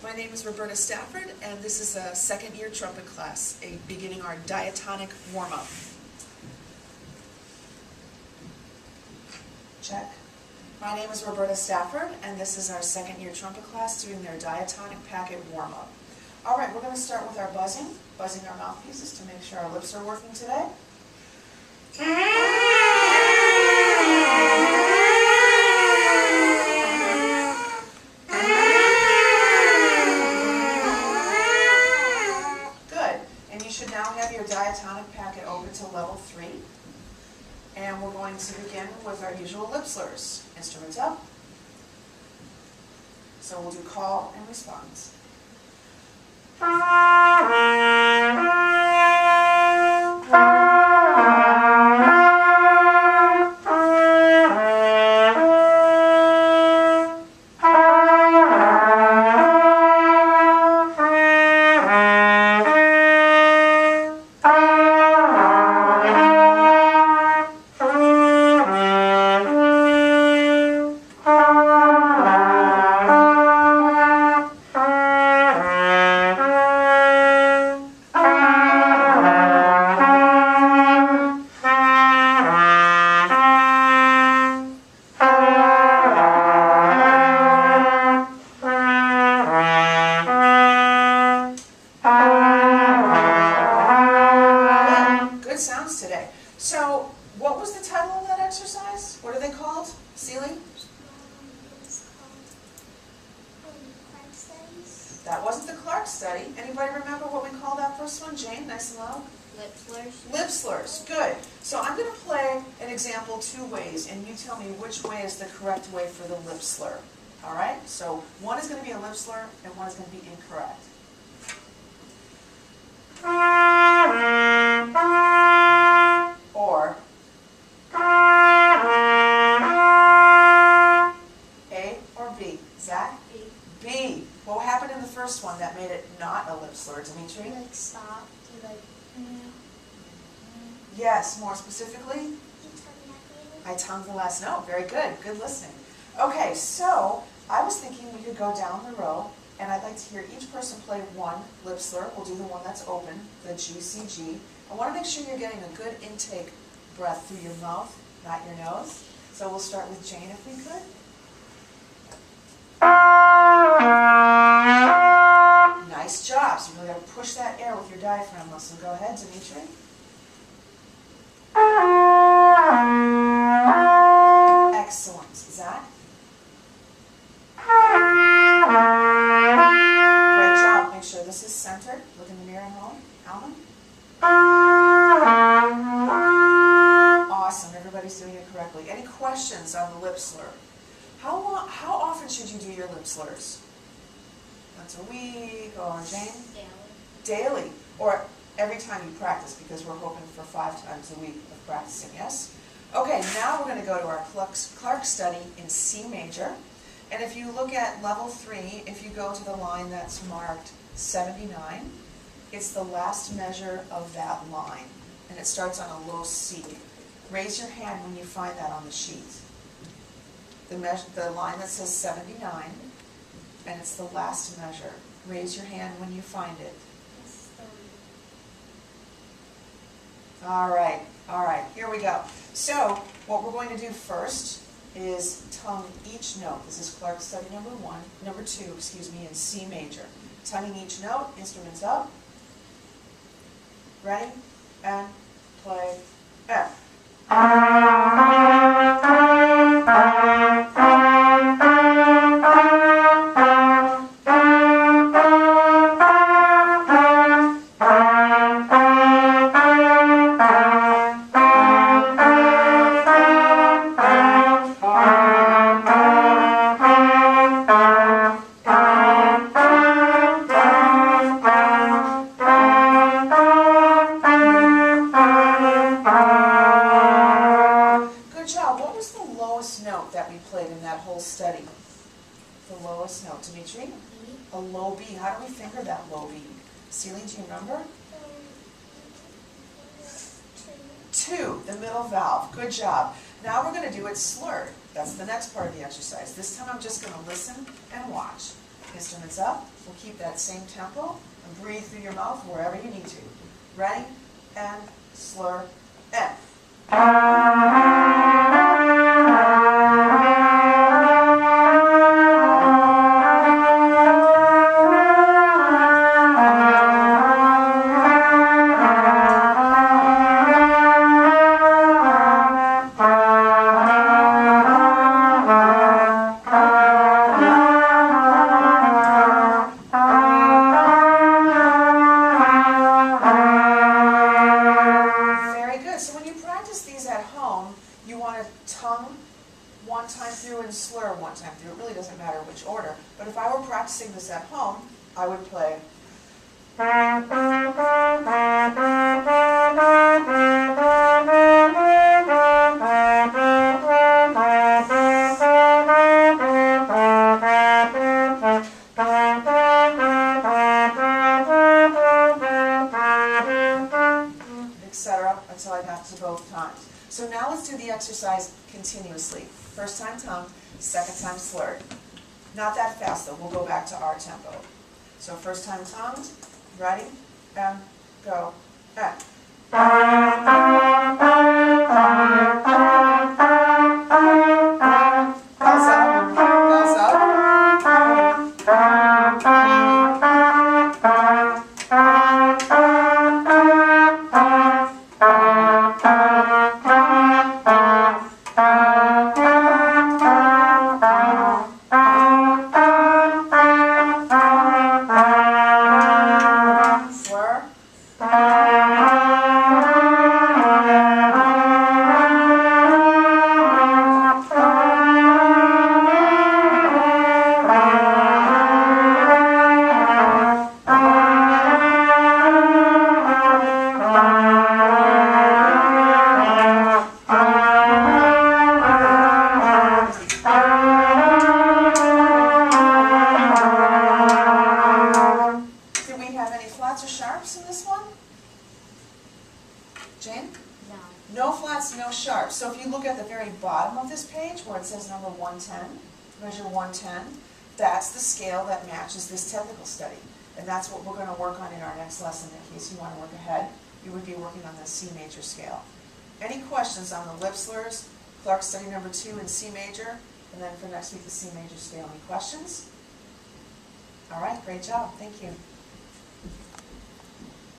My name is Roberta Stafford, and this is a second-year trumpet class, beginning our diatonic warm-up. Check. My name is Roberta Stafford, and this is our second-year trumpet class doing their diatonic packet warm-up. All right, we're going to start with our buzzing our mouthpieces to make sure our lips are working today. Diatonic packet open to level 3, and we're going to begin with our usual lip slurs. Instruments up. So we'll do call and response. Today. So, what was the title of that exercise? What are they called? Seeley? Clark studies. That wasn't the Clark study. Anybody remember what we called that first one? Jane, nice and loud. Lip slurs. Lip slurs. Good. So I'm going to play an example 2 ways, and you tell me which way is the correct way for the lip slur. All right? So one is going to be a lip slur, and one is going to be incorrect. Or A or B? Zach? B. B. What happened in the first one that made it not a lip slur, Dimitri? Like stop to like. Yes, more specifically? I tongued the last note. Very good. Good listening. Okay, so I was thinking we could go down the row, and I'd like to hear each person play one lip slur. We'll do the one that's open, the GCG. I want to make sure you're getting a good intake breath through your mouth, not your nose. So we'll start with Jane if we could. Nice job. So you really got to push that air with your diaphragm muscle. Go ahead, Dimitri. Excellent. Zach? Great job. Make sure this is centered. Look in the mirror and home. Alvin? Awesome. Everybody's doing it correctly. Any questions on the lip slur? How often should you do your lip slurs? Once a week, or Jane? Daily. Daily, or every time you practice, because we're hoping for 5 times a week of practicing, yes? Okay, now we're going to go to our Clark study in C major. And if you look at level 3, if you go to the line that's marked 79, it's the last measure of that line. And it starts on a low C. Raise your hand when you find that on the sheet. The line that says 79, and it's the last measure. Raise your hand when you find it. All right, here we go. So, what we're going to do first is tongue each note. This is Clark study number 2, in C major. Tonguing each note, instruments up. Ready? And play F. Study. The lowest note. Dimitri? A low B. How do we finger that low B? Celine, do you remember? 2, the middle valve. Good job. Now we're going to do it slurred. That's the next part of the exercise. This time I'm just going to listen and watch. Instruments up. We'll keep that same tempo and breathe through your mouth wherever you need to. Ready? And slur, and. You want to tongue one time through and slur one time through. It really doesn't matter which order. But if I were practicing this at home, I would play. Etc. until I got to both times. So now let's do the exercise continuously. First time tongue, second time slurred. Not that fast though, we'll go back to our tempo. So first time tongued, ready, and go, and. Bells up, bells up. Flats or sharps in this one? Jane? No. No flats, no sharps. So if you look at the very bottom of this page where it says number 110, measure 110, that's the scale that matches this technical study. And that's what we're going to work on in our next lesson. In case you want to work ahead, you would be working on the C major scale. Any questions on the lip slurs, Clark study number 2 in C major, and then for next week the C major scale? Any questions? All right, great job. Thank you.